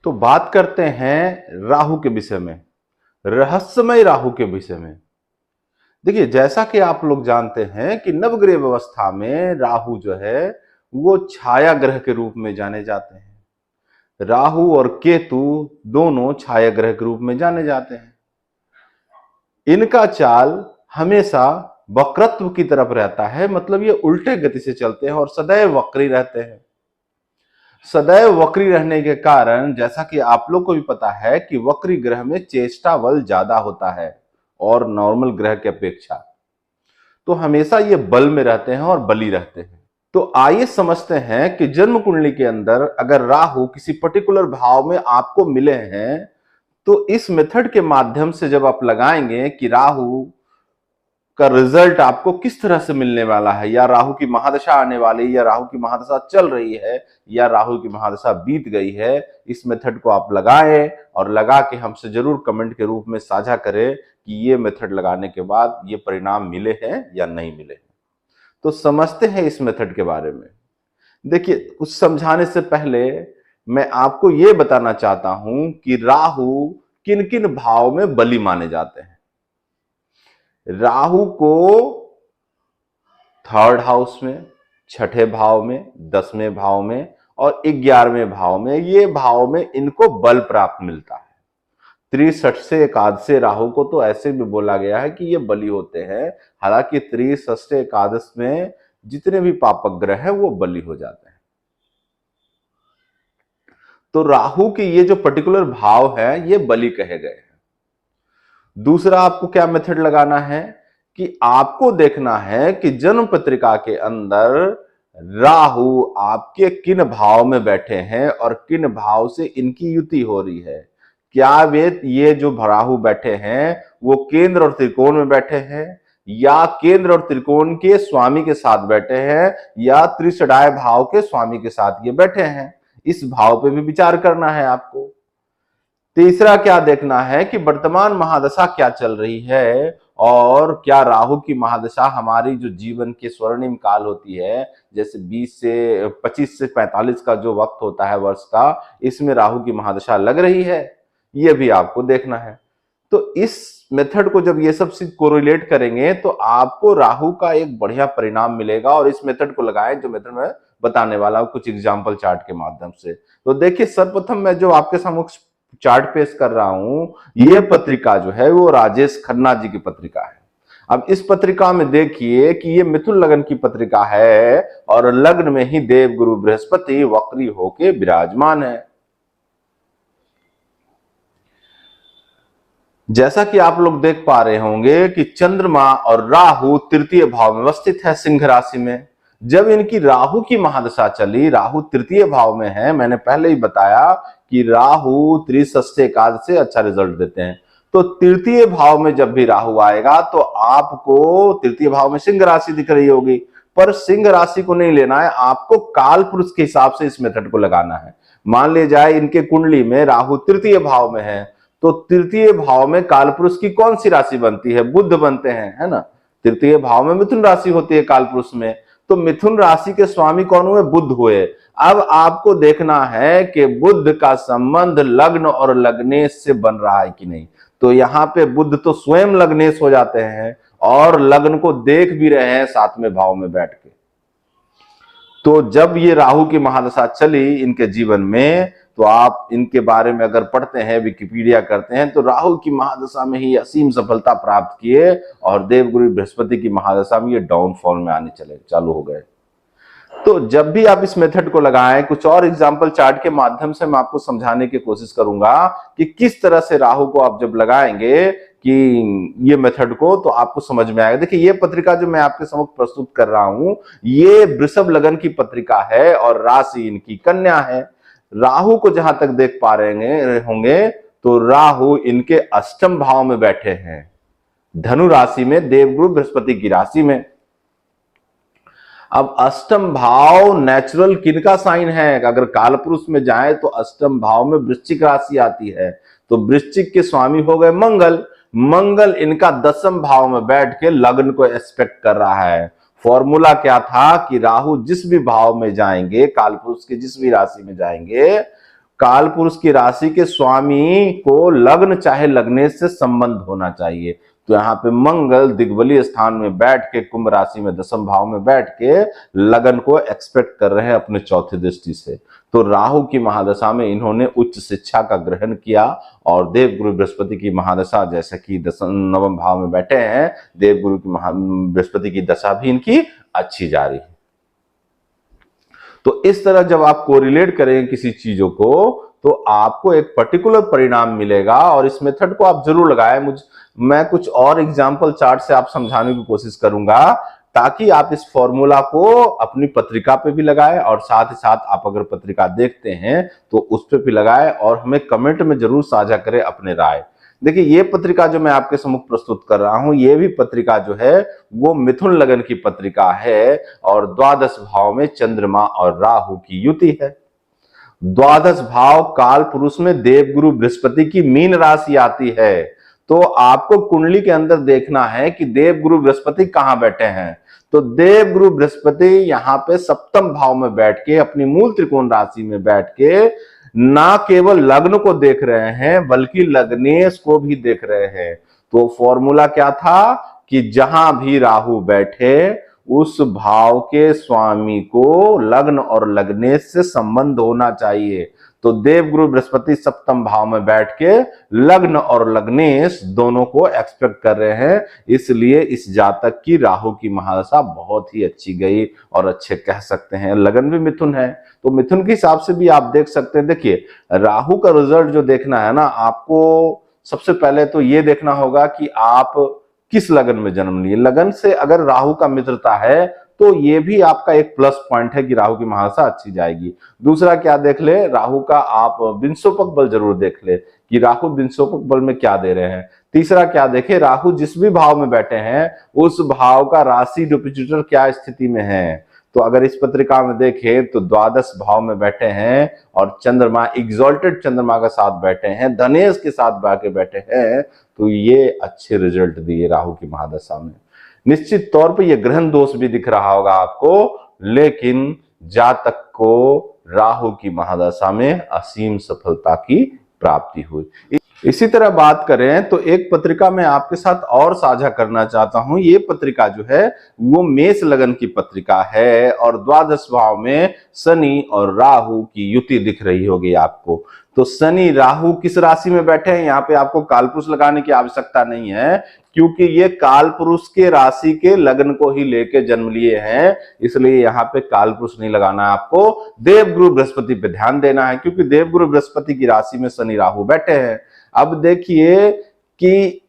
तो बात करते हैं राहु के विषय में, रहस्यमय राहु के विषय में। देखिए, जैसा कि आप लोग जानते हैं कि नवग्रह व्यवस्था में राहु जो है वो छाया ग्रह के रूप में जाने जाते हैं। राहु और केतु दोनों छाया ग्रह के रूप में जाने जाते हैं। इनका चाल हमेशा वक्रत्व की तरफ रहता है, मतलब ये उल्टे गति से चलते हैं और सदैव वक्री रहते हैं। सदैव वक्री रहने के कारण जैसा कि आप लोग को भी पता है कि वक्री ग्रह में चेष्टा बल ज्यादा होता है और नॉर्मल ग्रह की अपेक्षा, तो हमेशा ये बल में रहते हैं और बली रहते हैं। तो आइए समझते हैं कि जन्म कुंडली के अंदर अगर राहु किसी पर्टिकुलर भाव में आपको मिले हैं तो इस मेथड के माध्यम से जब आप लगाएंगे कि राहु का रिजल्ट आपको किस तरह से मिलने वाला है, या राहु की महादशा आने वाली, या राहु की महादशा चल रही है, या राहु की महादशा बीत गई है, इस मेथड को आप लगाएं और लगा के हमसे जरूर कमेंट के रूप में साझा करें कि ये मेथड लगाने के बाद ये परिणाम मिले हैं या नहीं मिले हैं। तो समझते हैं इस मेथड के बारे में। देखिए, कुछ समझाने से पहले मैं आपको ये बताना चाहता हूं कि राहु किन किन भाव में बली माने जाते हैं। राहु को थर्ड हाउस में, छठे भाव में, 10वें भाव में और 11वें भाव में, ये भाव में इनको बल प्राप्त मिलता है। त्रिषष्ठे एकादशे राहु को तो ऐसे भी बोला गया है कि ये बली होते हैं। हालांकि त्रिषष्ठे एकादश में जितने भी पापक ग्रह हैं वो बली हो जाते हैं। तो राहु के ये जो पर्टिकुलर भाव है ये बली कहे गए हैं। दूसरा आपको क्या मेथड लगाना है कि आपको देखना है कि जन्म पत्रिका के अंदर राहु आपके किन भाव में बैठे हैं और किन भाव से इनकी युति हो रही है। क्या वे ये जो राहु बैठे हैं वो केंद्र और त्रिकोण में बैठे हैं, या केंद्र और त्रिकोण के स्वामी के साथ बैठे हैं, या त्रिषडाय भाव के स्वामी के साथ ये बैठे हैं। इस भाव पे भी विचार करना है आपको। तीसरा क्या देखना है कि वर्तमान महादशा क्या चल रही है, और क्या राहु की महादशा हमारी जो जीवन के स्वर्णिम काल होती है, जैसे 25 से 45 का जो वक्त होता है वर्ष का, इसमें राहु की महादशा लग रही है, ये भी आपको देखना है। तो इस मेथड को जब ये सब चीज कोरिलेट करेंगे तो आपको राहु का एक बढ़िया परिणाम मिलेगा। और इस मेथड को लगाएं जो मेथड मैं बताने वाला हूं कुछ एग्जाम्पल चार्ट के माध्यम से। तो देखिए, सर्वप्रथम मैं जो आपके सामने चार्ट पेश कर रहा हूं, यह पत्रिका जो है वो राजेश खन्ना जी की पत्रिका है। अब इस पत्रिका में देखिए कि ये मिथुन लग्न की पत्रिका है और लग्न में ही देव गुरु बृहस्पति वक्री होके विराजमान है। जैसा कि आप लोग देख पा रहे होंगे कि चंद्रमा और राहु तृतीय भाव में अवस्थित है, सिंह राशि में। जब इनकी राहु की महादशा चली, राहु तृतीय भाव में है, मैंने पहले ही बताया कि राहु त्रिषष्ठे एकादश से अच्छा रिजल्ट देते हैं। तो तृतीय भाव में जब भी राहु आएगा तो आपको तृतीय भाव में सिंह राशि दिख रही होगी, पर सिंह राशि को नहीं लेना है, आपको काल पुरुष के हिसाब से इस मेथड को लगाना है। मान ले जाए इनके कुंडली में राहु तृतीय भाव में है, तो तृतीय भाव में काल पुरुष की कौन सी राशि बनती है? बुध बनते हैं, है ना। तृतीय भाव में मिथुन राशि होती है काल पुरुष में, तो मिथुन राशि के स्वामी कौन हुए? बुध हुए। अब आपको देखना है कि बुध का संबंध लग्न और लग्नेश से बन रहा है कि नहीं। तो यहाँ पे बुध तो स्वयं लग्नेश हो जाते हैं और लग्न को देख भी रहे हैं 7वें भाव में बैठ के। तो जब ये राहु की महादशा चली इनके जीवन में, तो आप इनके बारे में अगर पढ़ते हैं, विकिपीडिया करते हैं, तो राहु की महादशा में ही असीम सफलता प्राप्त किए और देवगुरु बृहस्पति की महादशा में ये डाउनफॉल में आने चालू हो गए। तो जब भी आप इस मेथड को लगाएं, कुछ और एग्जाम्पल चार्ट के माध्यम से मैं आपको समझाने की कोशिश करूंगा कि किस तरह से राहु को आप जब लगाएंगे कि ये मेथड को, तो आपको समझ में आएगा। देखिए, ये पत्रिका जो मैं आपके समक्ष प्रस्तुत कर रहा हूं, ये वृषभ लगन की पत्रिका है और राशि इनकी कन्या है। राहु को जहां तक देख पा रहे होंगे तो राहु इनके अष्टम भाव में बैठे हैं, धनु राशि में, देवगुरु बृहस्पति की राशि में। अब अष्टम भाव नेचुरल किनका साइन है? अगर कालपुरुष में जाए तो अष्टम भाव में वृश्चिक राशि आती है, तो वृश्चिक के स्वामी हो गए मंगल। मंगल इनका 10वें भाव में बैठ के लग्न को एक्सपेक्ट कर रहा है। फॉर्मूला क्या था कि राहु जिस भी भाव में जाएंगे, कालपुरुष के जिस भी राशि में जाएंगे, काल पुरुष की राशि के स्वामी को लग्न चाहे लग्नेश से संबंध होना चाहिए। तो यहाँ पे मंगल दिग्बलीय स्थान में बैठ के कुंभ राशि में दसम भाव में बैठ के लगन को एक्सपेक्ट कर रहे हैं अपने चौथी दृष्टि से। तो राहु की महादशा में इन्होंने उच्च शिक्षा का ग्रहण किया और देवगुरु बृहस्पति की महादशा जैसे कि नवम भाव में बैठे हैं, देवगुरु की बृहस्पति की दशा भी इनकी अच्छी जा रही है। तो इस तरह जब आप कोरिलेट करेंगे किसी चीजों को तो आपको एक पर्टिकुलर परिणाम मिलेगा और इस मेथड को आप जरूर लगाएं। मैं कुछ और एग्जांपल चार्ट से आप समझाने की कोशिश करूंगा ताकि आप इस फॉर्मूला को अपनी पत्रिका पे भी लगाएं और साथ ही साथ आप अगर पत्रिका देखते हैं तो उस पे भी लगाएं और हमें कमेंट में जरूर साझा करें अपने राय। देखिए ये पत्रिका जो मैं आपके सम्मुख प्रस्तुत कर रहा हूं, ये भी पत्रिका जो है वो मिथुन लगन की पत्रिका है और द्वादश भाव में चंद्रमा और राहु की युति है। द्वादश भाव काल पुरुष में देवगुरु बृहस्पति की मीन राशि आती है। तो आपको कुंडली के अंदर देखना है कि देवगुरु बृहस्पति कहां बैठे हैं। तो देवगुरु बृहस्पति यहां पे सप्तम भाव में बैठ के अपनी मूल त्रिकोण राशि में बैठ के ना केवल लग्न को देख रहे हैं बल्कि लग्नेश को भी देख रहे हैं। तो फॉर्मूला क्या था कि जहां भी राहु बैठे उस भाव के स्वामी को लग्न और लग्नेश से संबंध होना चाहिए। तो देवगुरु बृहस्पति सप्तम भाव में बैठ के लग्न और लग्नेश दोनों को एक्सपेक्ट कर रहे हैं, इसलिए इस जातक की राहु की महादशा बहुत ही अच्छी गई और अच्छे कह सकते हैं। लगन भी मिथुन है तो मिथुन के हिसाब से भी आप देख सकते हैं। देखिए राहु का रिजल्ट जो देखना है ना, आपको सबसे पहले तो ये देखना होगा कि आप किस लगन में जन्म लिए। लगन से अगर राहु का मित्रता है तो ये भी आपका एक प्लस पॉइंट है कि राहु की महादशा अच्छी जाएगी। दूसरा क्या देख ले, राहु का आप विंशोपक बल जरूर देख ले कि राहु विंशोपक बल में क्या दे रहे हैं। तीसरा क्या देखे, राहु जिस भी भाव में बैठे हैं उस भाव का राशि डिपोजिटर क्या स्थिति में है। तो अगर इस पत्रिका में देखें तो द्वादश भाव में बैठे हैं और चंद्रमा एग्जॉल्टेड चंद्रमा के साथ बैठे हैं, धनेश के साथ बाके बैठे हैं, तो ये अच्छे रिजल्ट दिए राहु की महादशा में। निश्चित तौर पे ये ग्रहण दोष भी दिख रहा होगा आपको, लेकिन जातक को राहु की महादशा में असीम सफलता की प्राप्ति हुई। इसी तरह बात करें तो एक पत्रिका मैं आपके साथ और साझा करना चाहता हूं। ये पत्रिका जो है वो मेष लगन की पत्रिका है और द्वादश भाव में शनि और राहु की युति दिख रही होगी आपको। तो शनि राहु किस राशि में बैठे हैं, यहाँ पे आपको कालपुरुष लगाने की आवश्यकता नहीं है क्योंकि ये कालपुरुष के राशि के लग्न को ही लेके जन्म लिए हैं, इसलिए यहाँ पे कालपुरुष नहीं लगाना है आपको। देवगुरु बृहस्पति पे ध्यान देना है क्योंकि देवगुरु बृहस्पति की राशि में शनि राहु बैठे हैं। अब देखिए कि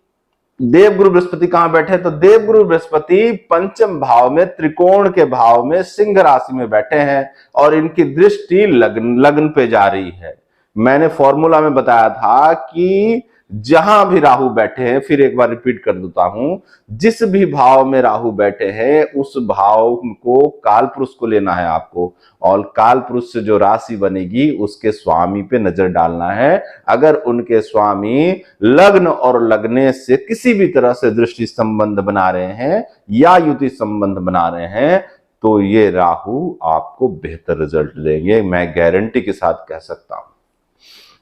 देवगुरु बृहस्पति कहां बैठे, तो देवगुरु बृहस्पति पंचम भाव में त्रिकोण के भाव में सिंह राशि में बैठे हैं और इनकी दृष्टि लग्न पे जा रही है। मैंने फॉर्मूला में बताया था कि जहां भी राहु बैठे हैं, फिर एक बार रिपीट कर देता हूं, जिस भी भाव में राहु बैठे हैं उस भाव को काल पुरुष को लेना है आपको और काल पुरुष से जो राशि बनेगी उसके स्वामी पे नजर डालना है। अगर उनके स्वामी लग्न और लग्नेश से किसी भी तरह से दृष्टि संबंध बना रहे हैं या युति संबंध बना रहे हैं तो ये राहु आपको बेहतर रिजल्ट देंगे, मैं गारंटी के साथ कह सकता हूं।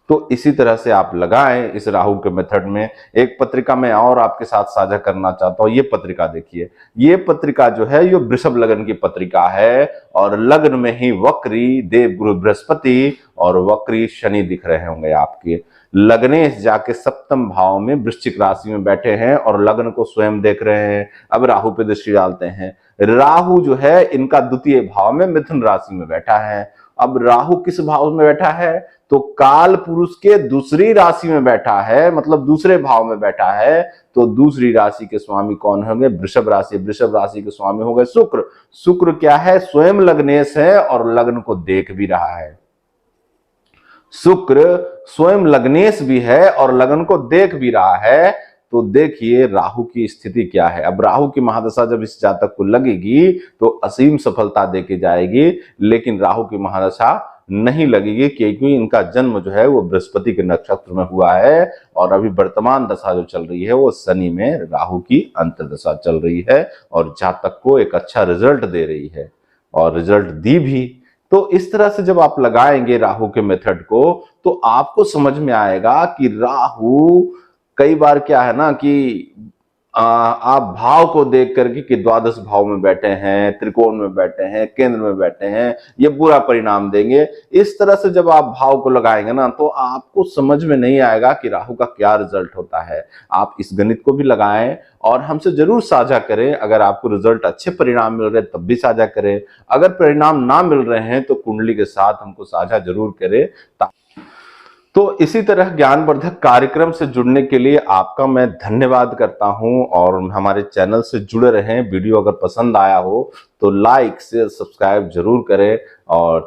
तो इसी तरह से आप लगाएं इस राहु के मेथड में। एक पत्रिका मैं और आपके साथ साझा करना चाहता हूं, ये पत्रिका देखिए। ये पत्रिका जो है ये वृषभ लगन की पत्रिका है और लग्न में ही वक्री देवगुरु बृहस्पति और वक्री शनि दिख रहे होंगे आपके। लग्नेश जाके सप्तम भाव में वृश्चिक राशि में बैठे हैं और लग्न को स्वयं देख रहे हैं। अब राहु पे दृष्टि डालते हैं। राहु जो है इनका द्वितीय भाव में मिथुन राशि में बैठा है। अब राहु किस भाव में बैठा है, तो काल पुरुष के दूसरी राशि में बैठा है, मतलब दूसरे भाव में बैठा है। तो दूसरी राशि के स्वामी कौन होंगे, वृषभ राशि। वृषभ राशि के स्वामी हो गए शुक्र। शुक्र क्या है, स्वयं लग्नेश है और लग्न को देख भी रहा है। शुक्र स्वयं लग्नेश भी है और लग्न को देख भी रहा है। तो देखिए राहु की स्थिति क्या है। अब राहु की महादशा जब इस जातक को लगेगी तो असीम सफलता देके जाएगी, लेकिन राहु की महादशा नहीं लगेगी क्योंकि इनका जन्म जो है वो बृहस्पति के नक्षत्र में हुआ है और अभी वर्तमान दशा जो चल रही है वो शनि में राहु की अंतर्दशा चल रही है और जातक को एक अच्छा रिजल्ट दे रही है और रिजल्ट दी भी। तो इस तरह से जब आप लगाएंगे राहु के मेथड को, तो आपको समझ में आएगा कि राहु कई बार क्या है ना कि आप भाव को देख करके कि द्वादश भाव में बैठे हैं, त्रिकोण में बैठे हैं, केंद्र में बैठे हैं, ये बुरा परिणाम देंगे। इस तरह से जब आप भाव को लगाएंगे ना, तो आपको समझ में नहीं आएगा कि राहु का क्या रिजल्ट होता है। आप इस गणित को भी लगाएं और हमसे जरूर साझा करें। अगर आपको रिजल्ट अच्छे परिणाम मिल रहे हैं तब भी साझा करें, अगर परिणाम ना मिल रहे हैं तो कुंडली के साथ हमको साझा जरूर करें। तो इसी तरह ज्ञानवर्धक कार्यक्रम से जुड़ने के लिए आपका मैं धन्यवाद करता हूं और हमारे चैनल से जुड़े रहें। वीडियो अगर पसंद आया हो तो लाइक शेयर सब्सक्राइब जरूर करें और